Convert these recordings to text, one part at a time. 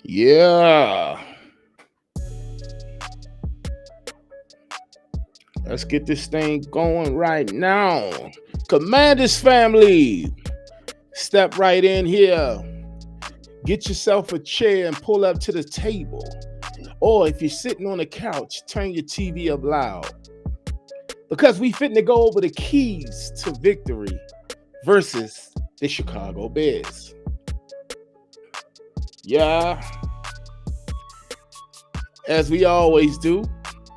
Yeah. Let's get this thing going right now. Commanders family, step right in here. Get yourself a chair and pull up to the table. Or if you're sitting on the couch, turn your TV up loud. Because we fitting to go over the keys to victory versus the Chicago Bears. Yeah, as we always do,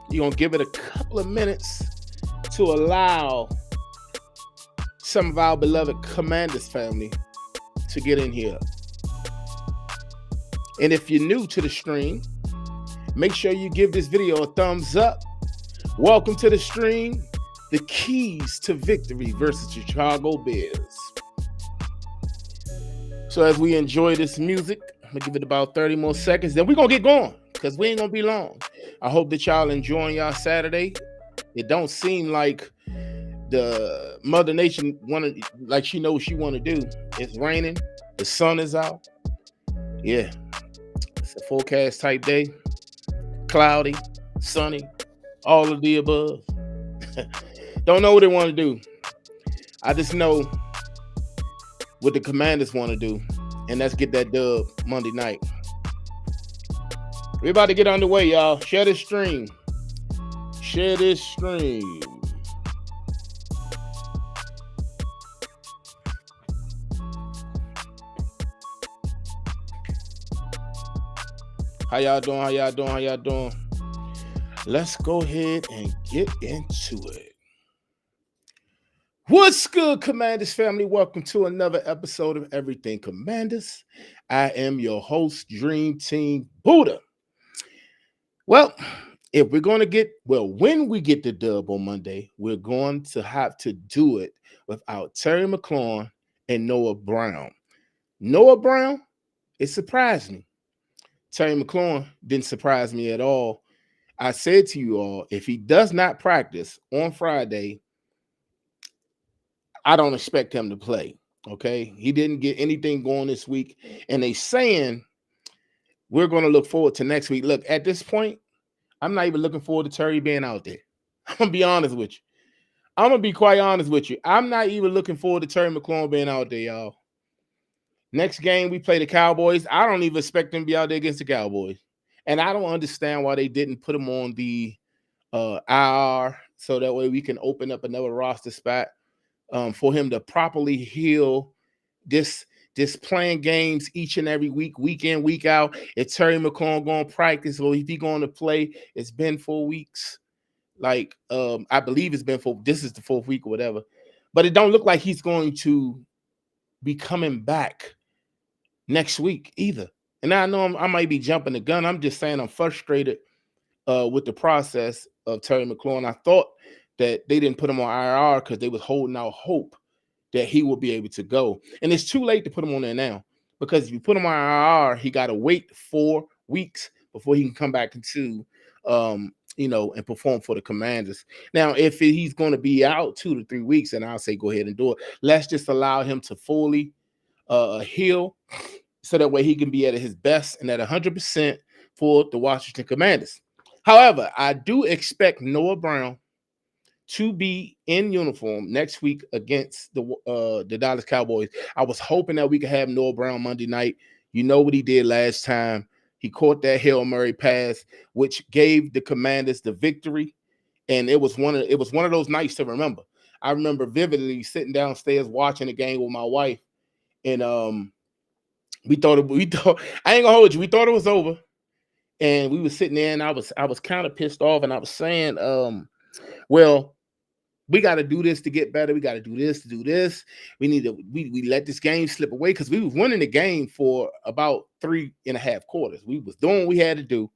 you're going to give it a couple of minutes to allow some of our beloved Commanders family to get in here. And if you're new to the stream, make sure you give this video a thumbs up. Welcome to the stream, the keys to victory versus Chicago Bears. So as we enjoy this music, I'm going to give it about 30 more seconds. Then we're going to get going because we ain't going to be long. I hope that y'all enjoying y'all Saturday. It don't seem like the Mother Nation wanted, like she knows she want to do. It's raining. The sun is out. Yeah. It's a forecast type day. Cloudy, sunny, all of the above. Don't know what they want to do. I just know what the Commanders want to do, and let's get that dub Monday night. We're about to get underway, y'all. Share this stream. Share this stream. How y'all doing? How y'all doing? How y'all doing? Let's go ahead and get into it. What's good, Commanders family? Welcome to another episode of Everything Commanders. I am your host, Dream Team Buddha. Well, when we get the dub on Monday, we're going to have to do it without Terry McLaurin and Noah Brown. Noah Brown, it surprised me. Terry McLaurin didn't surprise me at all. I said to you all, if he does not practice on Friday, I don't expect him to play, okay? He didn't get anything going this week, and they saying we're going to look forward to next week. Look, at this point, I'm not even looking forward to Terry being out there. I'm going to be honest with you. I'm going to be quite honest with you. I'm not even looking forward to Terry McLaurin being out there, y'all. Next game, we play the Cowboys. I don't even expect them to be out there against the Cowboys. And I don't understand why they didn't put him on the IR so that way we can open up another roster spot for him to properly heal this playing games each and every week, week in, week out. If Terry McLaurin going to practice or if he going to play, it's been 4 weeks. Like, I believe it's been this is the 4th week or whatever. But it don't look like he's going to be coming back next week either. And I know I might be jumping the gun. I'm just saying I'm frustrated with the process of Terry McLaurin. I thought that they didn't put him on IR because they was holding out hope that he will be able to go. And it's too late to put him on there now because if you put him on IR, he got to wait 4 weeks before he can come back into, and perform for the Commanders. Now, if he's going to be out 2 to 3 weeks, then I'll say go ahead and do it. Let's just allow him to fully heal so that way he can be at his best and at 100% for the Washington Commanders. However, I do expect Noah Brown to be in uniform next week against the Dallas Cowboys. I was hoping that we could have Noah Brown Monday night. You know what he did last time. He caught that Hail Mary pass, which gave the Commanders the victory. And it was one of those nights to remember. I remember vividly sitting downstairs watching the game with my wife, and we thought I ain't gonna hold you. We thought it was over, and we were sitting there, and I was kind of pissed off, and I was saying, well, we got to do this to get better. We got to do this to do this. We let this game slip away because we was winning the game for about 3.5 quarters. We was doing what we had to do,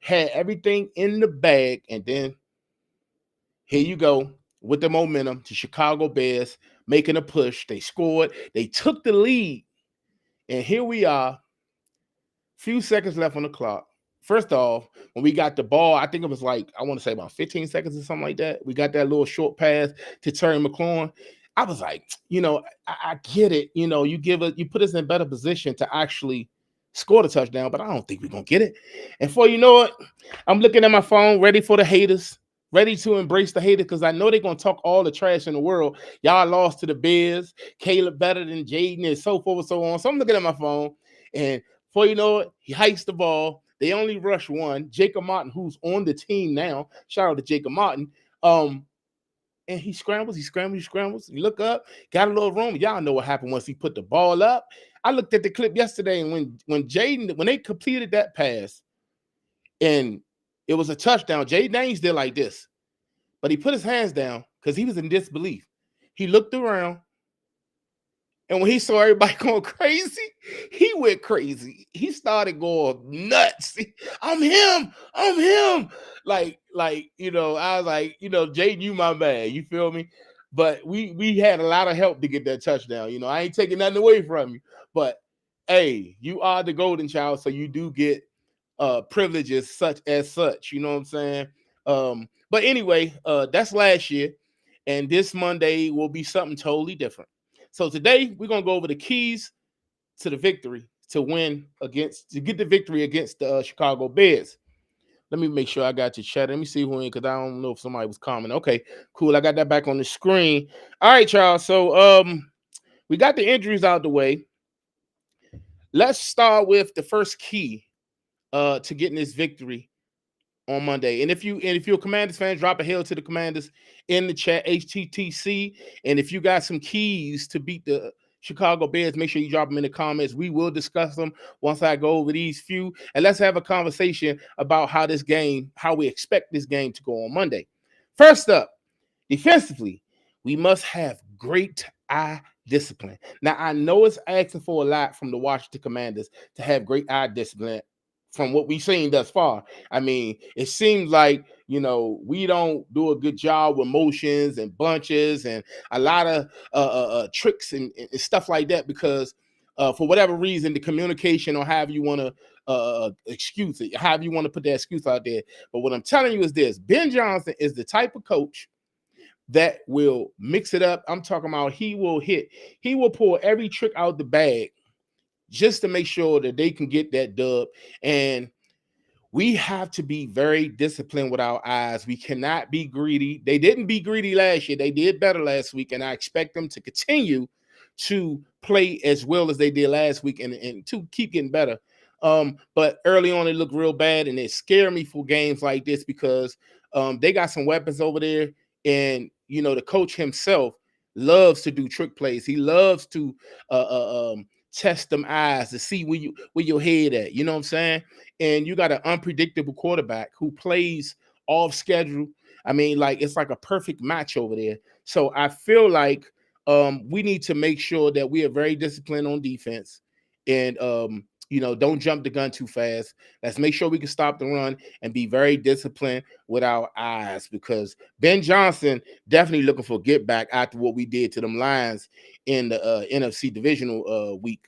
had everything in the bag, and then here you go with the momentum to Chicago Bears making a push. They scored. They took the lead. And here we are, few seconds left on the clock. First off, when we got the ball, I think it was like, I want to say about 15 seconds or something like that. We got that little short pass to Terry McLaurin. I was like, I get it. You put us in a better position to actually score the touchdown, but I don't think we're gonna get it. And for you know it, I'm looking at my phone, ready for the haters, ready to embrace the haters, because I know they're gonna talk all the trash in the world. Y'all lost to the Bears, Caleb better than Jayden, and so forth and so on. So I'm looking at my phone, and for you know it, he hikes the ball. They only rush one. Jacob Martin, who's on the team now, shout out to Jacob Martin. And he scrambles, he scrambles, he scrambles. You look up, got a little room. Y'all know what happened once he put the ball up. I looked at the clip yesterday, and when they completed that pass, and it was a touchdown, Jayden Daniels did like this, but he put his hands down because he was in disbelief. He looked around, and when he saw everybody going crazy, he went crazy. He started going nuts. I'm him. I'm him. Like I was like, Jayden, you my man. You feel me? But we had a lot of help to get that touchdown. I ain't taking nothing away from you. But hey, you are the golden child, so you do get privileges such as such. You know what I'm saying? But anyway, that's last year, and this Monday will be something totally different. So today we're gonna go over the keys to the victory to get the victory against the Chicago Bears. Let me make sure I got your chat. Let me see who in, because I don't know if somebody was commenting. Okay, cool. I got that back on the screen. All right, y'all. So we got the injuries out the way. Let's start with the first key to getting this victory on Monday. And if you're a Commanders fan, drop a hail to the Commanders in the chat, HTTC. And if you got some keys to beat the Chicago Bears, make sure you drop them in the comments. We will discuss them once I go over these few. And let's have a conversation about how we expect this game to go on Monday. First up, defensively, we must have great eye discipline. Now, I know it's asking for a lot from the Washington Commanders to have great eye discipline from what we've seen thus far. I mean, it seems like, we don't do a good job with motions and bunches and a lot of tricks and stuff like that, because for whatever reason, the communication or however you want to excuse it, however you want to put that excuse out there. But what I'm telling you is this: Ben Johnson is the type of coach that will mix it up. I'm talking about he will pull every trick out the bag just to make sure that they can get that dub. And we have to be very disciplined with our eyes. We cannot be greedy. They didn't be greedy last year. They did better last week, and I expect them to continue to play as well as they did last week and to keep getting better. But early on, it looked real bad, and it scared me for games like this because they got some weapons over there, and the coach himself loves to do trick plays. He loves to test them eyes to see where your head at. You know what I'm saying? And you got an unpredictable quarterback who plays off schedule. I mean, like, it's like a perfect match over there. So I feel like we need to make sure that we are very disciplined on defense and don't jump the gun too fast. Let's make sure we can stop the run and be very disciplined with our eyes, because Ben Johnson definitely looking for get back after what we did to them Lions in the NFC divisional week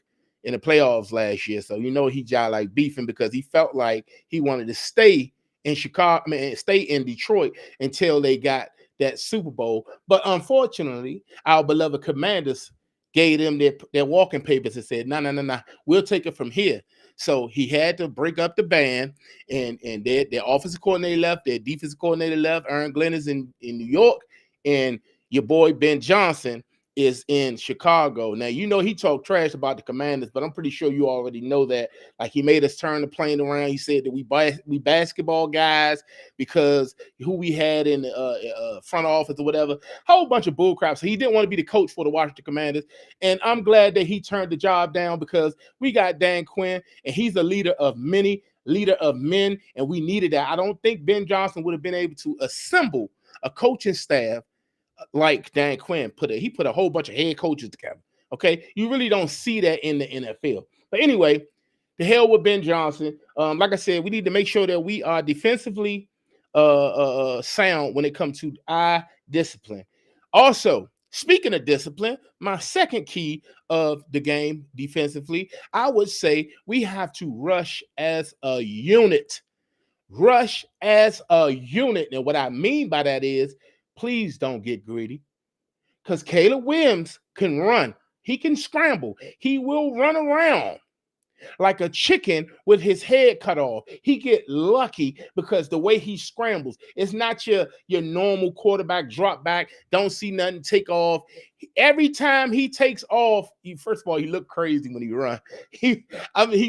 in the playoffs last year. So he just like beefing because he felt like he wanted to stay in Chicago, stay in Detroit until they got that Super Bowl. But unfortunately, our beloved Commanders gave them their walking papers and said, no, we'll take it from here. So he had to break up the band, and their offensive coordinator left, their defensive coordinator left. Aaron Glenn is in New York, and your boy Ben Johnson is in Chicago. Now, he talked trash about the Commanders, but I'm pretty sure you already know that. Like, he made us turn the plane around. He said that we basketball guys because who we had in the front office or whatever, whole bunch of bull crap. So he didn't want to be the coach for the Washington Commanders. And I'm glad that he turned the job down, because we got Dan Quinn, and he's a leader of many, leader of men, and we needed that. I don't think Ben Johnson would have been able to assemble a coaching staff like Dan Quinn he put a whole bunch of head coaches together. Okay, you really don't see that in the NFL. But anyway, the hell with Ben Johnson. Like I said, we need to make sure that we are defensively sound when it comes to eye discipline. Also, speaking of discipline, my second key of the game defensively, I would say we have to rush as a unit. Rush as a unit. And what I mean by that is, please don't get greedy, because Caleb Williams can run. He can scramble. He will run around. like a chicken with his head cut off. He get lucky because the way he scrambles, it's not your normal quarterback drop back, don't see nothing, take off. Every time he takes off, first of all, he looked crazy when he run. He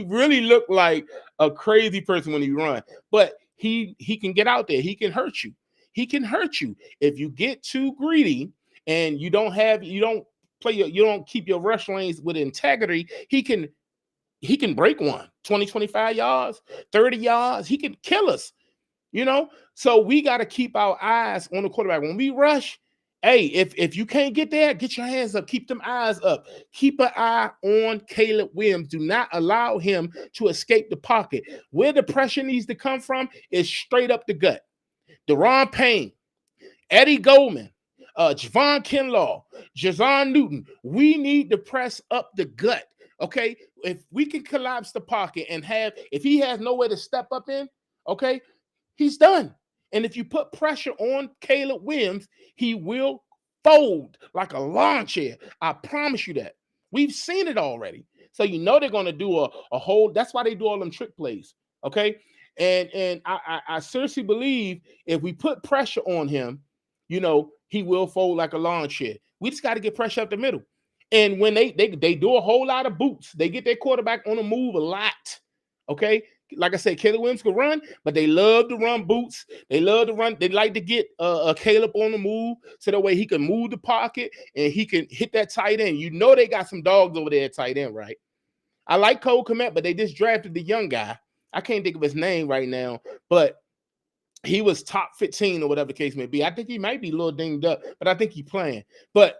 really looked like a crazy person when he run, but he can get out there. He can hurt you. He can hurt you if you get too greedy and you don't keep your rush lanes with integrity. He can break 20, 25 yards, 30 yards. He can kill us, So we got to keep our eyes on the quarterback. When we rush, hey, if you can't get there, get your hands up. Keep them eyes up. Keep an eye on Caleb Williams. Do not allow him to escape the pocket. Where the pressure needs to come from is straight up the gut. Deron Payne, Eddie Goldman, Javon Kinlaw, Jazon Newton. We need to press up the gut. Okay, if we can collapse the pocket and if he has nowhere to step up in, okay, he's done. And if you put pressure on Caleb Williams, he will fold like a lawn chair. I promise you that. We've seen it already. So they're going to do a whole. That's why they do all them trick plays. Okay, and I seriously believe if we put pressure on him, he will fold like a lawn chair. We just got to get pressure up the middle. And when they do a whole lot of boots, they get their quarterback on the move a lot. Okay, like I said, Caleb Williams can run, but they love to run boots. They love to run. They like to get Caleb on the move so that way he can move the pocket and he can hit that tight end. They got some dogs over there at tight end, right? I like Cole Kmet, but they just drafted the young guy. I can't think of his name right now, but he was top 15 or whatever the case may be. I think he might be a little dinged up, but I think he's playing. But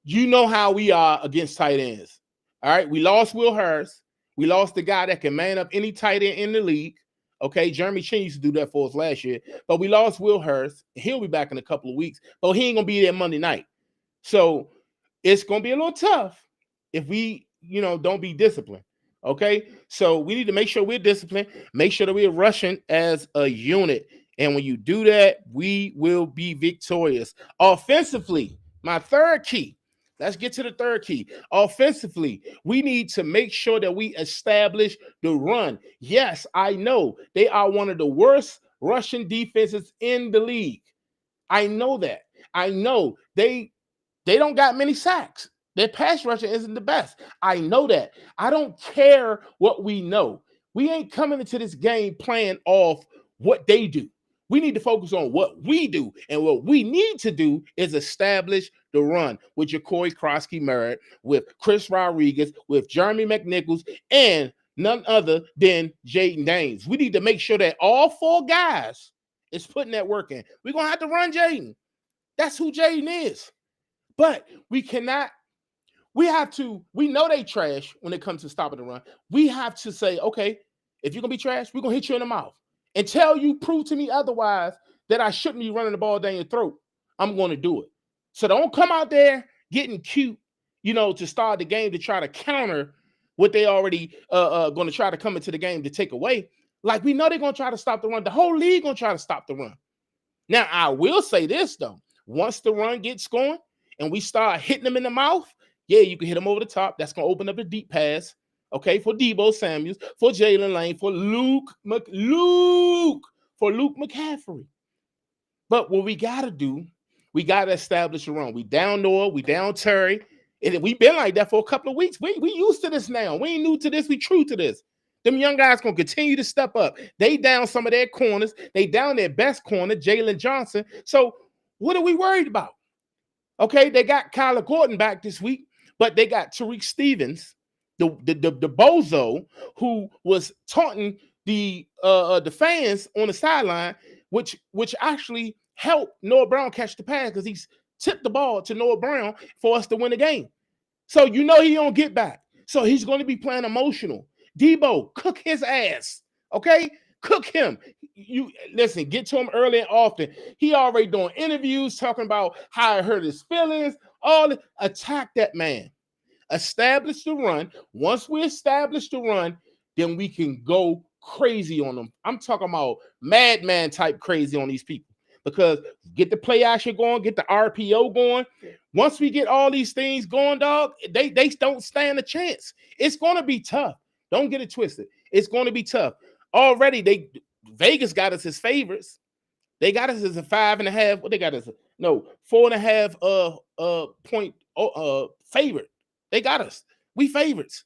you know how we are against tight ends. All right. We lost Will Harris. We lost the guy that can man up any tight end in the league. Okay. Jeremy Chin used to do that for us last year. But we lost Will Harris. He'll be back in a couple of weeks. But he ain't going to be there Monday night. So it's going to be a little tough if we, don't be disciplined. Okay. So we need to make sure we're disciplined. Make sure that we're rushing as a unit. And when you do that, we will be victorious. Offensively, my third key. Let's get to the third key. Offensively, we need to make sure that we establish the run. Yes, I know they are one of the worst rushing defenses in the league. I know that. I know they don't got many sacks. Their pass rushing isn't the best. I know that. I don't care what we know. We ain't coming into this game playing off what they do. We need to focus on what we do. And what we need to do is establish the run with Jacory Krosky-Merritt, with Chris Rodriguez, with Jeremy McNichols, and none other than Jayden Daniels. We need to make sure that all four guys is putting that work in. We're going to have to run Jayden. That's who Jayden is. But we know they trash when it comes to stopping the run. We have to say, okay, if you're going to be trash, we're going to hit you in the mouth. Until you prove to me otherwise that I shouldn't be running the ball down your throat, I'm going to do it. So don't come out there getting cute, to start the game to try to counter what they already going to try to come into the game to take away. Like we know they're going to try to stop the run. The whole league going to try to stop the run. Now, I will say this, though. Once the run gets going and we start hitting them in the mouth, yeah, you can hit them over the top. That's going to open up a deep pass. Okay, for Deebo Samuels, for Jalen Lane, for Luke McCaffrey. But what we got to do, we got to establish a run. We down Noah, we down Terry. And we've been like that for a couple of weeks. We used to this now. We ain't new to this. We true to this. Them young guys going to continue to step up. They down some of their corners. They down their best corner, Jalen Johnson. So what are we worried about? Okay, they got Kyler Gordon back this week, but they got Tariq Stevens, the bozo who was taunting the fans on the sideline, which actually helped Noah Brown catch the pass because he's tipped the ball to Noah Brown for us to win the game. So he don't get back. So he's going to be playing emotional. Deebo, cook his ass. Okay? Cook him. You listen, get to him early and often. He already doing interviews talking about how it hurt his feelings. Attack that man. Establish the run. Once we establish the run, then we can go crazy on them. I'm talking about madman type crazy on these people because get the play action going, get the RPO going. Once we get all these things going, dog, they don't stand a chance. It's going to be tough. Don't get it twisted. It's going to be tough. Already, Vegas got us as favorites. They got us as a 5.5. What they got us? No, 4.5 point favorite. They got us. We favorites.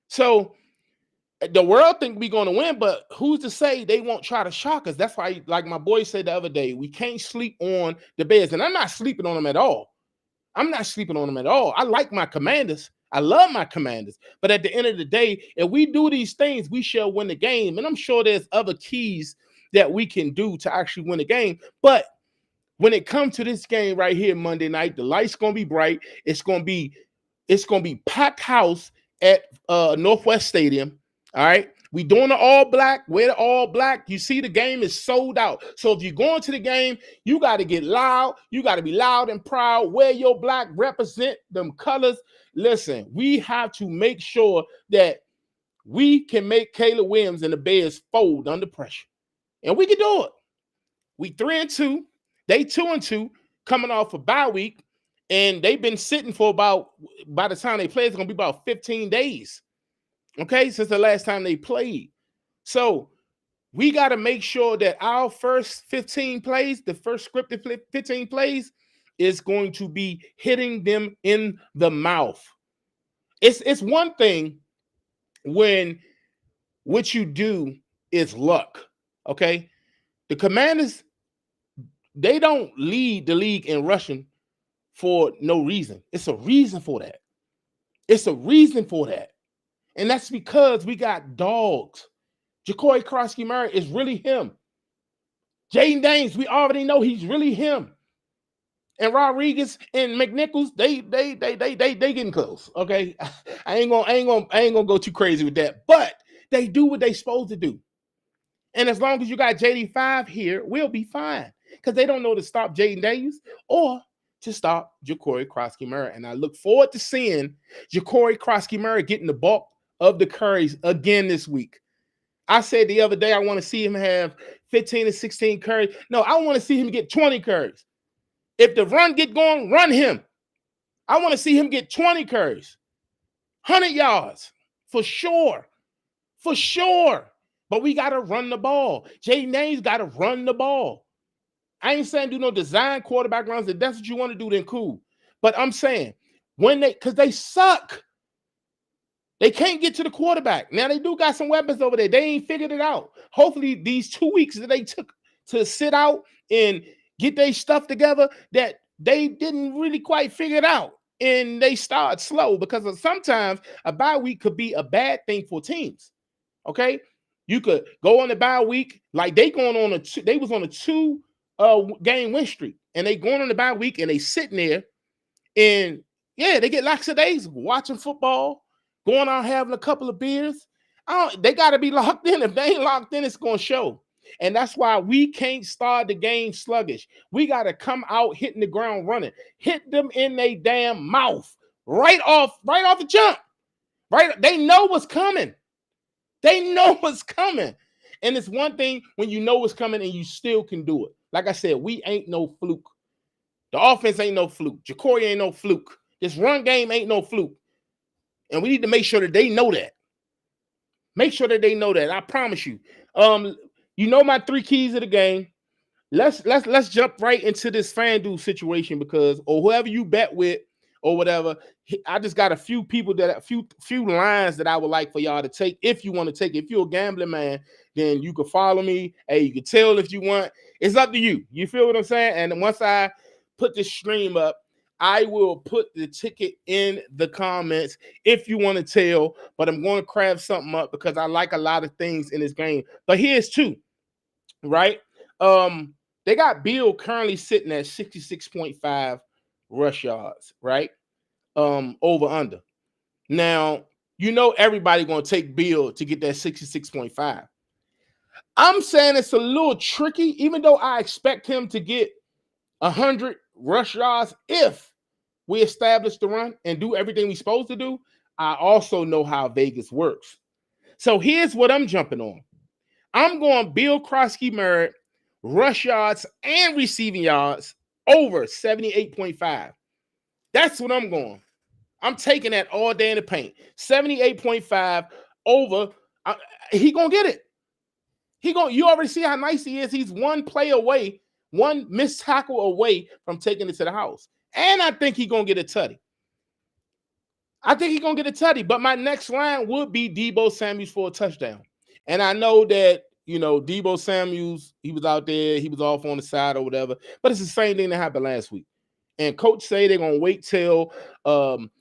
So the world think we're going to win, but who's to say they won't try to shock us? That's why, like my boy said the other day, we can't sleep on the Bears. And I'm not sleeping on them at all. I like my Commanders. I love my Commanders. But at the end of the day, if we do these things, we shall win the game. And I'm sure there's other keys that we can do to actually win the game. But when it comes to this game right here Monday night, the light's going to be bright. It's going to be packed house at Northwest Stadium. All right. We doing the all black. We're the all black. You see, the game is sold out. So if you're going to the game, you got to get loud. You got to be loud and proud. Wear your black, represent them colors. Listen, we have to make sure that we can make Caleb Williams and the Bears fold under pressure. And we can do it. We 3-2. They 2-2 coming off a bye week. And they've been sitting for by the time they play, it's going to be about 15 days. Okay, since the last time they played. So we got to make sure that our first 15 plays, the first scripted 15 plays, is going to be hitting them in the mouth. It's one thing when what you do is luck. Okay, the Commanders, they don't lead the league in rushing for no reason. It's a reason for that. And that's because we got dogs. Ja'Cory Krosky-Murray is really him. Jayden Daniels, we already know he's really him. And Rodriguez and McNichols, they getting close. Okay, I ain't gonna go too crazy with that. But they do what they supposed to do. And as long as you got JD5 here, we'll be fine. Because they don't know to stop Jayden Daniels or to stop Ja'Cory Krosky-Murray. And I look forward to seeing Ja'Cory Krosky-Murray getting the bulk of the carries again this week. I said the other day I want to see him have 15 to 16 carries. No, I want to see him get 20 carries. If the run get going, run him. I want to see him get 20 carries. 100 yards. For sure. But we got to run the ball. Jayden Daniels got to run the ball. I ain't saying do no design quarterback runs. If that's what you want to do, then cool. But I'm saying, because they suck. They can't get to the quarterback. Now, they do got some weapons over there. They ain't figured it out. Hopefully, these 2 weeks that they took to sit out and get their stuff together, that they didn't really quite figure it out. And they start slow because sometimes a bye week could be a bad thing for teams. Okay? You could go on the bye week. Like they was on a 2 game win streak. And they going on the bye week and they sitting there. And yeah, they get lackadaisical watching football. Going out having a couple of beers. They got to be locked in. If they ain't locked in, it's going to show. And that's why we can't start the game sluggish. We got to come out hitting the ground running. Hit them in their damn mouth. Right off the jump. Right? They know what's coming. And it's one thing when you know what's coming and you still can do it. Like I said, we ain't no fluke. The offense ain't no fluke. Ja'Cory ain't no fluke. This run game ain't no fluke. And we need to make sure that they know that. I promise you. You know my 3 keys of the game. Let's jump right into this FanDuel situation because or whoever you bet with or whatever. I just got a few people few lines that I would like for y'all to take if you want to take it. If you're a gambling man, then you can follow me. Hey, you can tell if you want. It's up to you. You feel what I'm saying? And once I put this stream up, I will put the ticket in the comments if you want to tell, but I'm going to craft something up because I like a lot of things in this game. But here's 2, right? They got Bill currently sitting at 66.5 rush yards, right? Over under. Now, you know everybody going to take Bill to get that 66.5. I'm saying it's a little tricky, even though I expect him to get 100 rush yards if we establish the run and do everything we're supposed to do. I also know how Vegas works. So here's what I'm jumping on. I'm going Bill Krosky-Murray, rush yards and receiving yards over 78.5. That's what I'm going. I'm taking that all day in the paint. 78.5 over. Uh, he gonna get it. You already see how nice he is. He's one play away, one missed tackle away from taking it to the house. And I think he's gonna get a tutty. But my next line would be Deebo Samuels for a touchdown. And I know that, Deebo Samuels, he was out there, he was off on the side or whatever, but it's the same thing that happened last week. And coach say they're going to wait till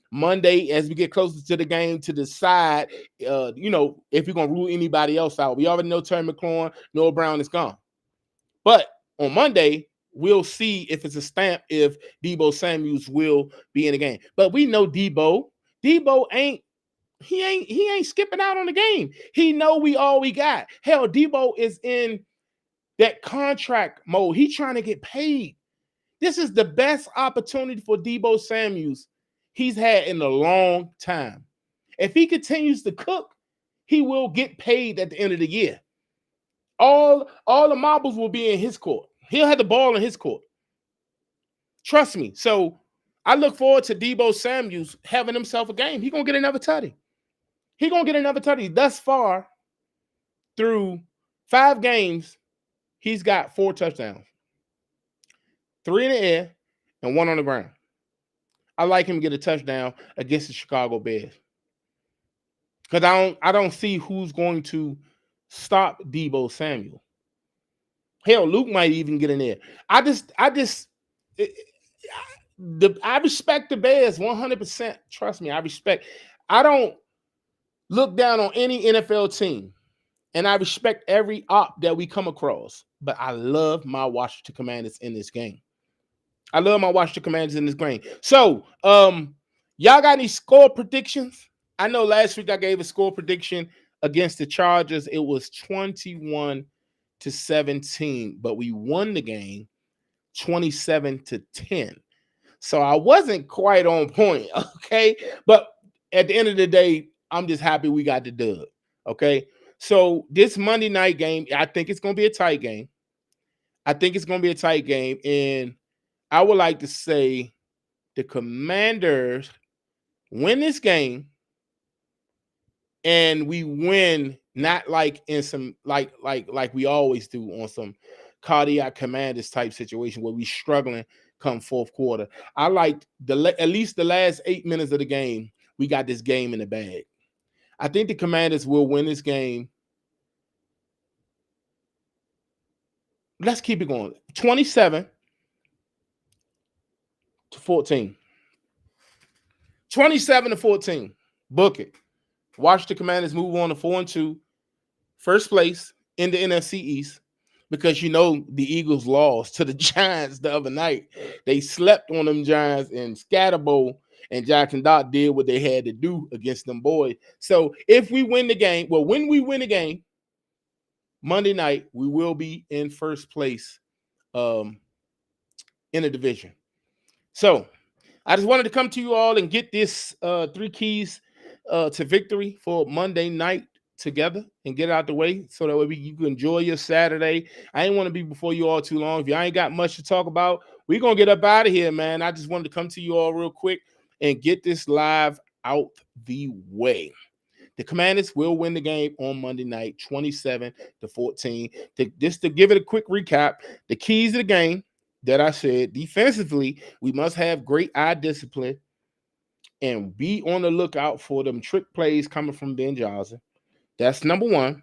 Monday as we get closer to the game to decide, if you're going to rule anybody else out. We already know Terry McLaurin, Noah Brown is gone. But on Monday, we'll see if it's a stamp if Deebo Samuels will be in the game. But we know Deebo ain't skipping out on the game. He know we all we got. Hell, Deebo is in that contract mode. He's trying to get paid. This is the best opportunity for Deebo Samuels he's had in a long time. If he continues to cook, he will get paid at the end of the year. All the marbles will be in his court. He'll have the ball in his court. Trust me. So I look forward to Deebo Samuels having himself a game. He's going to get another tutty. Thus far, through 5 games, he's got 4 touchdowns. 3 in the air and 1 on the ground. I like him to get a touchdown against the Chicago Bears. Because I don't see who's going to stop Deebo Samuel. Hell, Luke might even get in there. I respect the Bears 100%. Trust me, I respect. I don't look down on any NFL team, and I respect every op that we come across. But I love my Washington Commanders in this game. So, y'all got any score predictions? I know last week I gave a score prediction against the Chargers. It was 21-17, but we won the game 27-10. So I wasn't quite on point, okay? But at the end of the day, I'm just happy we got the dub, okay? So this Monday night game, I think it's going to be a tight game. And I would like to say the Commanders win this game, and we win not like in some like we always do on some cardiac Commanders type situation where we struggling come fourth quarter. I like at least the last 8 minutes of the game, we got this game in the bag. I think the Commanders will win this game. Let's keep it going. 27-14. 27-14. Book it. Watch the Commanders move on to 4-2. First place in the NFC East. Because the Eagles lost to the Giants the other night. They slept on them Giants, and Scatterbo and Jackson Dot did what they had to do against them boys. So if we win the game, when we win the game Monday night, we will be in first place in the division. So I just wanted to come to you all and get this 3 keys to victory for Monday night together and get it out the way so that way you can enjoy your Saturday. I ain't want to be before you all too long. If you ain't got much to talk about, we're going to get up out of here, man. I just wanted to come to you all real quick and get this live out the way. The Commanders will win the game on Monday night, 27-14. Just to give it a quick recap, the keys to the game that I said, defensively, we must have great eye discipline and be on the lookout for them trick plays coming from Ben Johnson. That's number 1.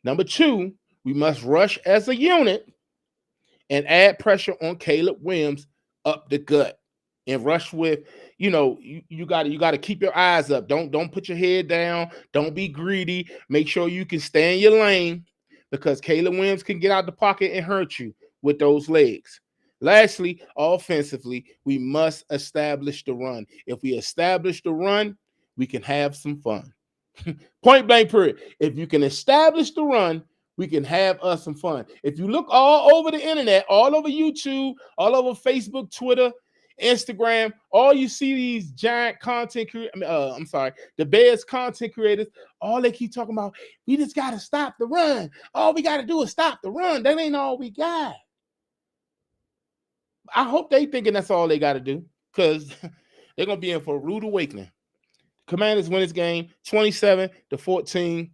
Number 2, we must rush as a unit and add pressure on Caleb Williams up the gut and rush with, you got to keep your eyes up. Don't put your head down. Don't be greedy. Make sure you can stay in your lane because Caleb Williams can get out the pocket and hurt you with those legs. Lastly, offensively, we must establish the run. If we establish the run, we can have some fun. Point blank period. If you can establish the run, we can have us some fun. If you look all over the internet, all over YouTube, all over Facebook, Twitter, Instagram, all you see these giant content creators, the Bears content creators, all they keep talking about, we just got to stop the run. All we got to do is stop the run. That ain't all we got. I hope they thinking that's all they got to do because they're going to be in for a rude awakening. Commanders win this game 27-14.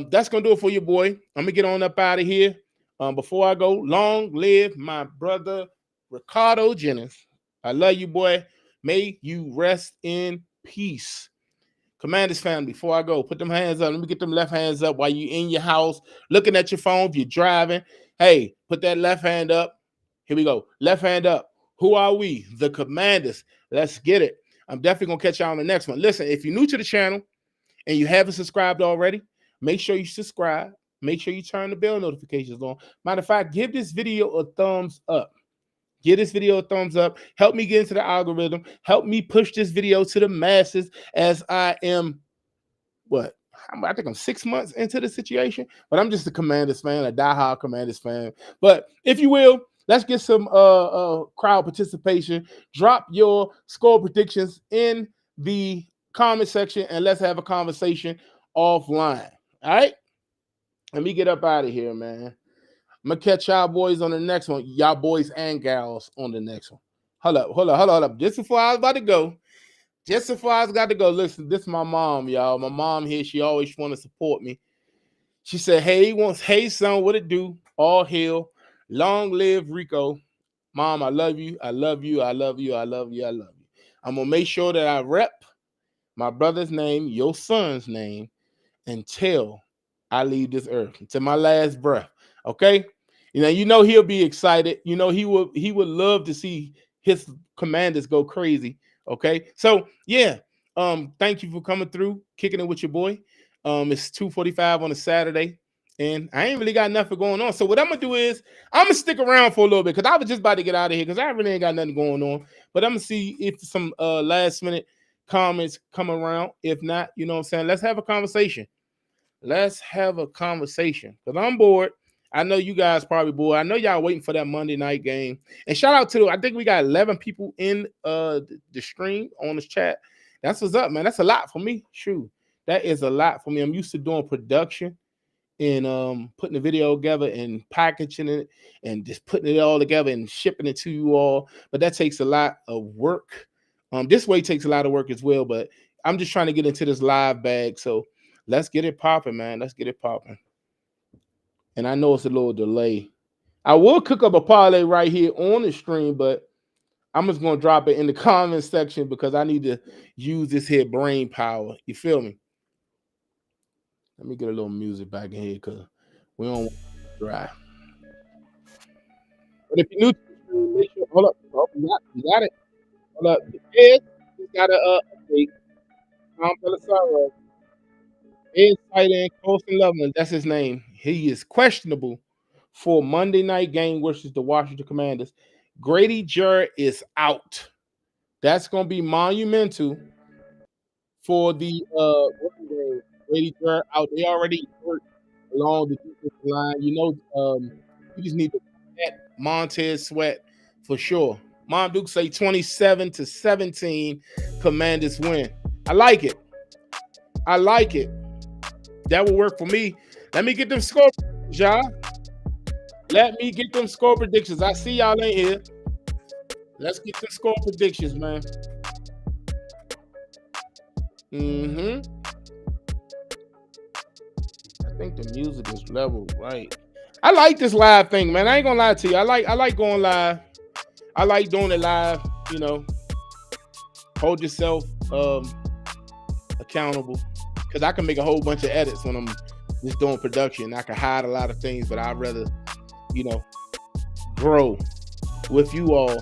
That's gonna do it for you, boy. I'm gonna get on up out of here. Before I go, long live my brother Ricardo Jennings. I love you, boy. May you rest in peace. Commanders family, before I go, put them hands up. Let me get them left hands up while you're in your house, looking at your phone. If you're driving, hey, put that left hand up. Here we go. Left hand up. Who are we? The Commanders. Let's get it. I'm definitely going to catch y'all on the next one. Listen, if you're new to the channel and you haven't subscribed already, make sure you subscribe. Make sure you turn the bell notifications on. Matter of fact, give this video a thumbs up. Give this video a thumbs up. Help me get into the algorithm. Help me push this video to the masses as I am, I think I'm 6 months into the situation, but I'm just a Commanders fan, a diehard Commanders fan. But if you will, let's get some crowd participation. Drop your score predictions in the comment section, and let's have a conversation offline. All right? Let me get up out of here, man. I'm going to catch y'all boys on the next one. Y'all boys and gals on the next one. Hold up. Just before I was about to go, listen, this is my mom, y'all. My mom here, she always want to support me. She said, hey, son, what it do? All hail. Long live Rico. Mom, I love you. I love you. I love you. I love you. I love you. I'm going to make sure that I rep my brother's name, your son's name, until I leave this earth, until my last breath. Okay? You know he'll be excited. You know he would love to see his Commanders go crazy. Okay, so yeah, thank you for coming through, kicking it with your boy. It's 2:45 on a Saturday, and I ain't really got nothing going on. So what I'm gonna do is I'm gonna stick around for a little bit because I was just about to get out of here because I really ain't got nothing going on. But I'm gonna see if some last minute comments come around. If not, you know what I'm saying, let's have a conversation. Let's have a conversation because I'm bored. I know you guys probably bored. I know y'all waiting for that Monday night game. And shout out to, I think we got 11 people in the stream on this chat. That's what's up, man. That's a lot for me. Shoot, that is a lot for me. I'm used to doing production and putting the video together and packaging it and just putting it all together and shipping it to you all. But that takes a lot of work. This way takes a lot of work as well. But I'm just trying to get into this live bag. So let's get it popping, man. Let's get it popping. And I know it's a little delay. I will cook up a parlay right here on the stream, but I'm just going to drop it in the comment section because I need to use this here brain power. You feel me? Let me get a little music back in here because we don't want to dry. But if you're new to the stream, make sure, hold up. Oh, you got it. Hold up. Ed, you got to update. Tom Pelissaro. Ed tight end, Colson Loveland. That's his name. He is questionable for Monday night game versus the Washington Commanders. Grady Jarrett is out. That's going to be monumental for the Grady Jarrett out. They already worked along the defensive line. You know, you just need to get Montez Sweat for sure. Mom Duke say 27-17 Commanders win. I like it. That will work for me. Let me get them score predictions, y'all. Let me get them score predictions. I see y'all in here. Let's get some score predictions, man. I think the music is leveled right. I like this live thing, man. I ain't gonna lie to you. I like going live. I like doing it live. You know, hold yourself accountable. Because I can make a whole bunch of edits when I'm just doing production. I can hide a lot of things, but I'd rather, you know, grow with you all.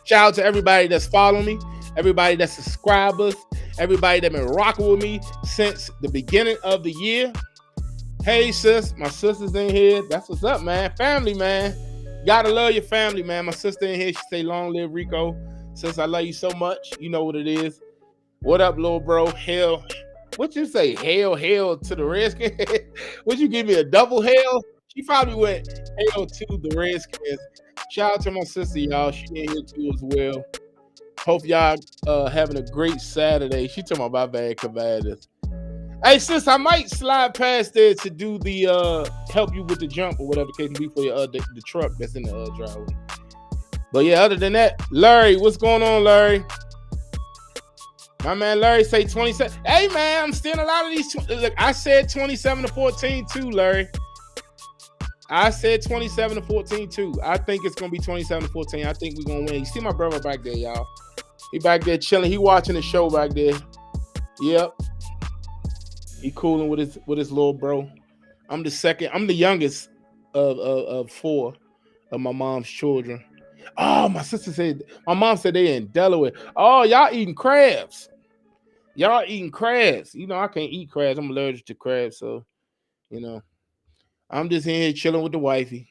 Shout out to everybody that's following me, everybody that's subscribers, everybody that's been rocking with me since the beginning of the year. Hey, sis, my sister's in here. That's what's up, man. Family, man. Gotta love your family, man. My sister in here, she say, long live Rico. Sis, I love you so much. You know what it is. What up, little bro? Hell. What you say? Hail to the Redskins? Would you give me a double hail? She probably went hail to the Redskins. Shout out to my sister, y'all. She in here too as well. Hope y'all having a great Saturday. She talking about my bad Commanders. Hey, sis, I might slide past there to do the help you with the jump or whatever the case may be for your the truck that's in the driveway. But yeah, other than that, Larry, what's going on, Larry? My man Larry say 27. Hey man, I'm stealing a lot of these. Look, I said 27-14 too, Larry. I said 27-14 too. I think it's gonna be 27-14. I think we're gonna win. You see my brother back there, y'all. He back there chilling. He watching the show back there. Yep. He cooling with his little bro. I'm the second. I'm the youngest of four of my mom's children. Oh, my sister said. My mom said they in Delaware. Oh, y'all eating crabs. Y'all eating crabs. You know I can't eat crabs. I'm allergic to crabs, so you know I'm just in here chilling with the wifey.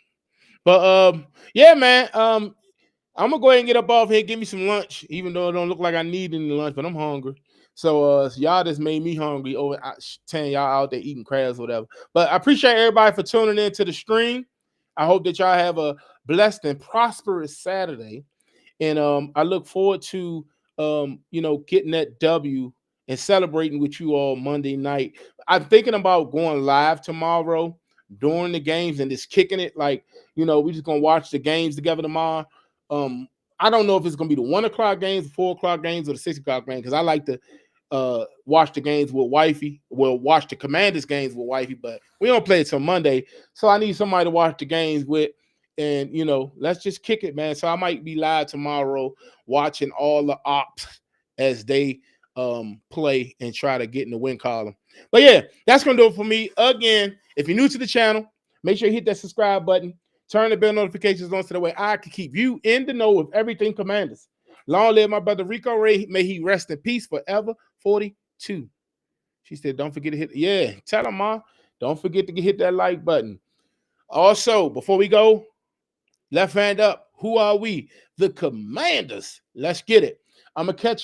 But yeah, man. I'm gonna go ahead and get up off here, give me some lunch, even though it don't look like I need any lunch, but I'm hungry. So y'all just made me hungry over telling y'all out there eating crabs or whatever. But I appreciate everybody for tuning in to the stream. I hope that y'all have a blessed and prosperous Saturday. And I look forward to getting that W and celebrating with you all Monday night. I'm thinking about going live tomorrow during the games and just kicking it. Like, we're just gonna watch the games together tomorrow. I don't know if it's gonna be the 1 o'clock games, the 4 o'clock games, or the 6 o'clock games, because I like to watch the games with wifey. Well, watch the Commanders games with wifey, but we don't play it till Monday. So I need somebody to watch the games with. And let's just kick it, man. So I might be live tomorrow watching all the ops as they play and try to get in the win column. But yeah, that's gonna do it for me. Again, if you're new to the channel, make sure you hit that subscribe button, turn the bell notifications on so that way I can keep you in the know of everything Commanders. Long live my brother Rico Ray. May he rest in peace forever. 42. She said, don't forget to hit. Yeah, tell him, Ma. Don't forget to hit that like button. Also, before we go, left hand up. Who are we? The Commanders. Let's get it. I'm going to catch